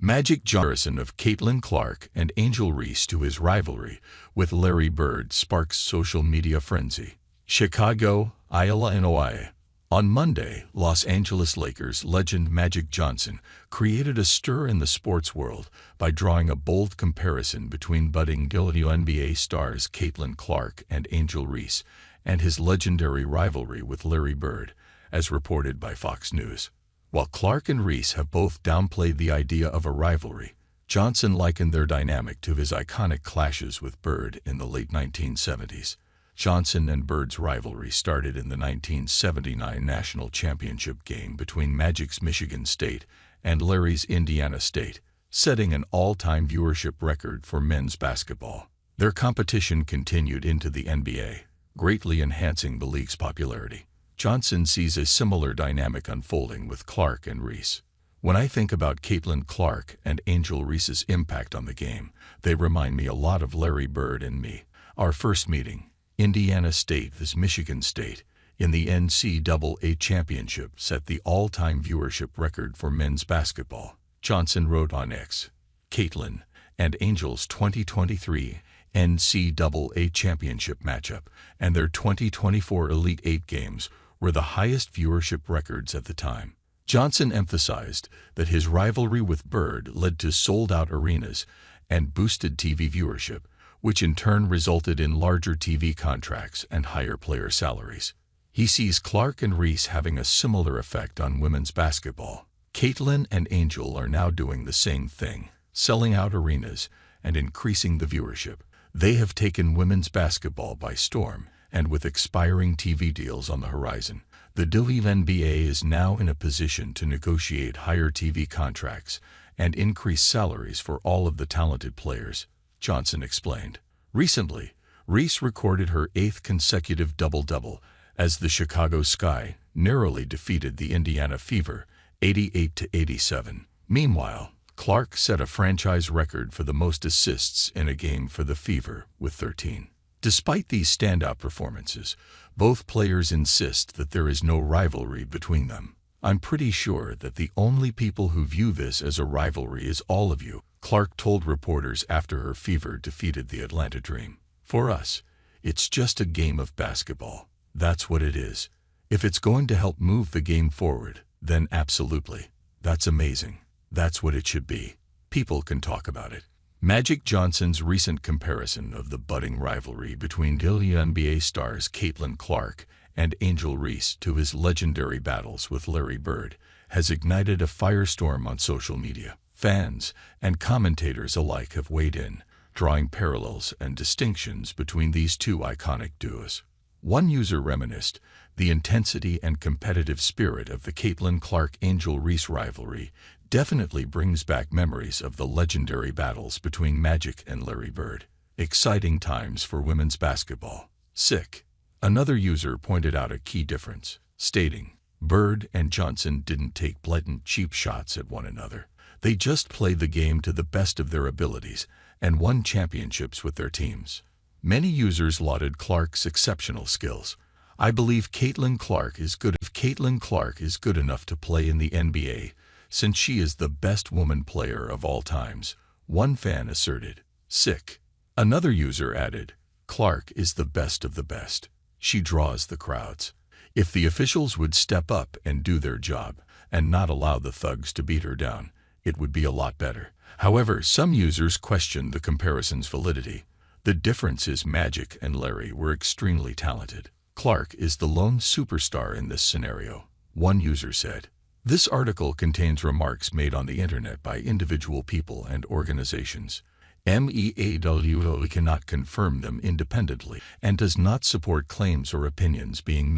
Magic Johnson of Caitlin Clark and Angel Reese to his rivalry with Larry Bird sparks social media frenzy. Chicago, Illinois. On Monday, Los Angeles Lakers legend Magic Johnson created a stir in the sports world by drawing a bold comparison between budding WNBA stars Caitlin Clark and Angel Reese and his legendary rivalry with Larry Bird, as reported by Fox News. While Clark and Reese have both downplayed the idea of a rivalry, Johnson likened their dynamic to his iconic clashes with Bird in the late 1970s. Johnson and Bird's rivalry started in the 1979 national championship game between Magic's Michigan State and Larry's Indiana State, setting an all-time viewership record for men's basketball. Their competition continued into the NBA, greatly enhancing the league's popularity. Johnson sees a similar dynamic unfolding with Clark and Reese. When I think about Caitlin Clark and Angel Reese's impact on the game, they remind me a lot of Larry Bird and me. Our first meeting, Indiana State vs. Michigan State, in the NCAA championship set the all-time viewership record for men's basketball. Johnson wrote on X, Caitlin and Angel's 2023 NCAA championship matchup and their 2024 Elite Eight games were the highest viewership records at the time. Johnson emphasized that his rivalry with Bird led to sold-out arenas and boosted TV viewership, which in turn resulted in larger TV contracts and higher player salaries. He sees Clark and Reese having a similar effect on women's basketball. Caitlin and Angel are now doing the same thing, selling out arenas and increasing the viewership. They have taken women's basketball by storm, and with expiring TV deals on the horizon, the WNBA is now in a position to negotiate higher TV contracts and increase salaries for all of the talented players, Johnson explained. Recently, Reese recorded her 8th consecutive double-double as the Chicago Sky narrowly defeated the Indiana Fever 88-87. Meanwhile, Clark set a franchise record for the most assists in a game for the Fever with 13. Despite these standout performances, both players insist that there is no rivalry between them. I'm pretty sure that the only people who view this as a rivalry is all of you, Clark told reporters after her Fever defeated the Atlanta Dream. For us, it's just a game of basketball. That's what it is. If it's going to help move the game forward, then absolutely. That's amazing. That's what it should be. People can talk about it. Magic Johnson's recent comparison of the budding rivalry between WNBA stars Caitlin Clark and Angel Reese to his legendary battles with Larry Bird has ignited a firestorm on social media. Fans and commentators alike have weighed in, drawing parallels and distinctions between these two iconic duos. One user reminisced, the intensity and competitive spirit of the Caitlin Clark-Angel Reese rivalry definitely brings back memories of the legendary battles between Magic and Larry Bird. Exciting times for women's basketball. Sick. Another user pointed out a key difference, stating, Bird and Johnson didn't take blatant cheap shots at one another. They just played the game to the best of their abilities and won championships with their teams. Many users lauded Clark's exceptional skills. I believe Caitlin Clark is good if Caitlin Clark is good enough to play in the NBA, since she is the best woman player of all times, one fan asserted. Sick. Another user added, Clark is the best of the best. She draws the crowds. If the officials would step up and do their job and not allow the thugs to beat her down, it would be a lot better. However, some users questioned the comparison's validity. The difference is Magic and Larry were extremely talented. Clark is the lone superstar in this scenario, one user said. This article contains remarks made on the internet by individual people and organizations. MEAW cannot confirm them independently and does not support claims or opinions being made